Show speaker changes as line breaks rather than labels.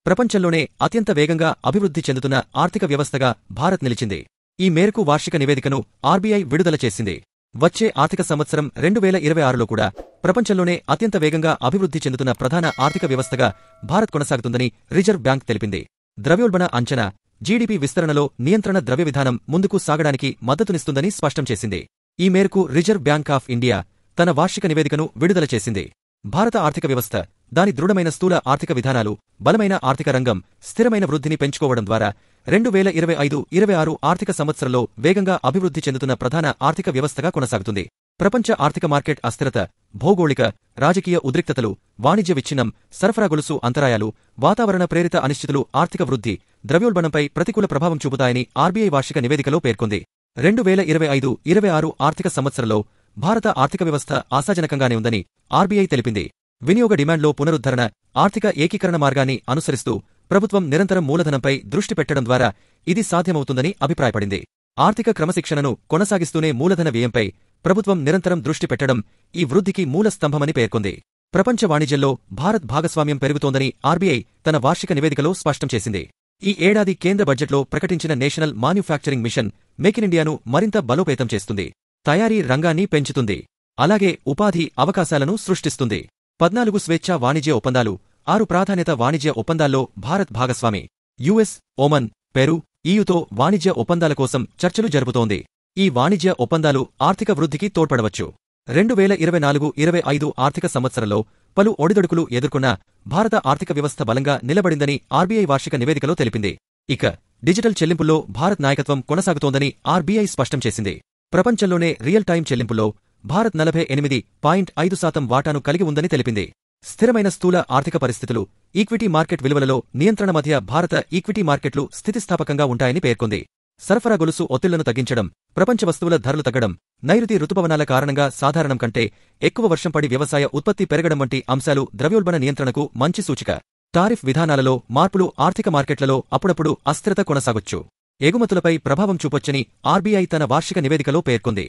ప్రపంచంలోనే అత్యంత వేగంగా అభివృద్ధి చెందుతున్న ఆర్థిక వ్యవస్థగా భారత్ నిలిచింది. ఈ మేరకు వార్షిక నివేదికను ఆర్బీఐ విడుదల చేసింది. వచ్చే ఆర్థిక సంవత్సరం 2026లో కూడా ప్రపంచంలోనే అత్యంత వేగంగా అభివృద్ధి చెందుతున్న ప్రధాన ఆర్థిక వ్యవస్థగా భారత్ కొనసాగుతుందని రిజర్వ్ బ్యాంక్ తెలిపింది. ద్రవ్యోల్బణ అంచనా, జీడీపీ విస్తరణలో నియంత్రణ ద్రవ్య విధానం ముందుకు సాగడానికి మద్దతునిస్తుందని స్పష్టం చేసింది. ఈ మేరకు రిజర్వ్ బ్యాంక్ ఆఫ్ ఇండియా తన వార్షిక నివేదికను విడుదల చేసింది. భారత ఆర్థిక వ్యవస్థ, దాని దృఢమైన స్థూల ఆర్థిక విధానాలు, బలమైన ఆర్థిక రంగం, స్థిరమైన వృద్ధిని పెంచుకోవడం ద్వారా 2025-26 ఆర్థిక సంవత్సరంలో వేగంగా అభివృద్ధి చెందుతున్న ప్రధాన ఆర్థిక వ్యవస్థగా కొనసాగుతుంది. ప్రపంచ ఆర్థిక మార్కెట్ అస్థిరత, భౌగోళిక, రాజకీయ ఉద్రిక్తతలు, వాణిజ్య విచ్ఛిన్నం, సరఫరా గొలుసు అంతరాయాలు, వాతావరణ ప్రేరిత అనిశ్చితులు ఆర్థిక వృద్ధి, ద్రవ్యోల్బణంపై ప్రతికూల ప్రభావం చూపుతాయని ఆర్బీఐ వార్షిక నివేదికలో పేర్కొంది. 2025-26 ఆర్థిక సంవత్సరంలో భారత ఆర్థిక వ్యవస్థ ఆశాజనకంగానే ఉందని ఆర్బీఐ తెలిపింది. వినియోగ డిమాండ్లో పునరుద్ధరణ, ఆర్థిక ఏకీకరణ మార్గాన్ని అనుసరిస్తూ ప్రభుత్వం నిరంతరం మూలధనంపై దృష్టి పెట్టడం ద్వారా ఇది సాధ్యమవుతుందని అభిప్రాయపడింది. ఆర్థిక క్రమశిక్షణను కొనసాగిస్తూనే మూలధన వ్యయంపై ప్రభుత్వం నిరంతరం దృష్టి పెట్టడం ఈ వృద్ధికి మూల స్తంభమని పేర్కొంది. ప్రపంచ వాణిజ్యంలో భారత్ భాగస్వామ్యం పెరుగుతోందని ఆర్బీఐ తన వార్షిక నివేదికలో స్పష్టం చేసింది. ఈ ఏడాది కేంద్ర బడ్జెట్లో ప్రకటించిన national manufacturing mission make in ఇండియాను మరింత బలోపేతం చేస్తుంది. తయారీ రంగాన్ని పెంచుతుంది. అలాగే ఉపాధి అవకాశాలను సృష్టిస్తుంది. 14 స్వేచ్ఛా వాణిజ్య ఒప్పందాలు, 6 ప్రాధాన్యత వాణిజ్య ఒప్పందాల్లో భారత్ భాగస్వామి. యుఎస్, ఒమన్, పెరు, ఈయుతో వాణిజ్య ఒప్పందాల కోసం చర్చలు జరుపుతోంది. ఈ వాణిజ్య ఒప్పందాలు ఆర్థిక వృద్ధికి తోడ్పడవచ్చు. 2024-25 ఆర్థిక సంవత్సరంలో పలు ఒడిదొడుకులు ఎదుర్కొన్న భారత ఆర్థిక వ్యవస్థ బలంగా నిలబడిందని ఆర్బీఐ వార్షిక నివేదికలో తెలిపింది. ఇక డిజిటల్ చెల్లింపుల్లో భారత్ నాయకత్వం కొనసాగుతోందని ఆర్బీఐ స్పష్టం చేసింది. ప్రపంచంలోనే రియల్ టైం చెల్లింపుల్లో భారత్ 48.5% వాటాను కలిగి ఉందని తెలిపింది. స్థిరమైన స్థూల ఆర్థిక పరిస్థితులు, ఈక్విటీ మార్కెట్ విలువలలో నియంత్రణ మధ్య భారత ఈక్విటీ మార్కెట్లు స్థితిస్థాపకంగా ఉంటాయని పేర్కొంది. సరఫరా గొలుసు ఒత్తిళ్లను తగ్గించడం, ప్రపంచ వస్తువుల ధరలు తగ్గడం, నైరుతి రుతుపవనాల కారణంగా సాధారణం కంటే ఎక్కువ వర్షం పడి వ్యవసాయ ఉత్పత్తి పెరగడం వంటి అంశాలు ద్రవ్యోల్బణ నియంత్రణకు మంచి సూచిక. టారిఫ్ విధానాలలో మార్పులు ఆర్థిక మార్కెట్లలో అప్పుడప్పుడు అస్థిరత కొనసాగొచ్చు. ఎగుమతులపై ప్రభావం చూపొచ్చని ఆర్బీఐ తన వార్షిక నివేదికలో పేర్కొంది.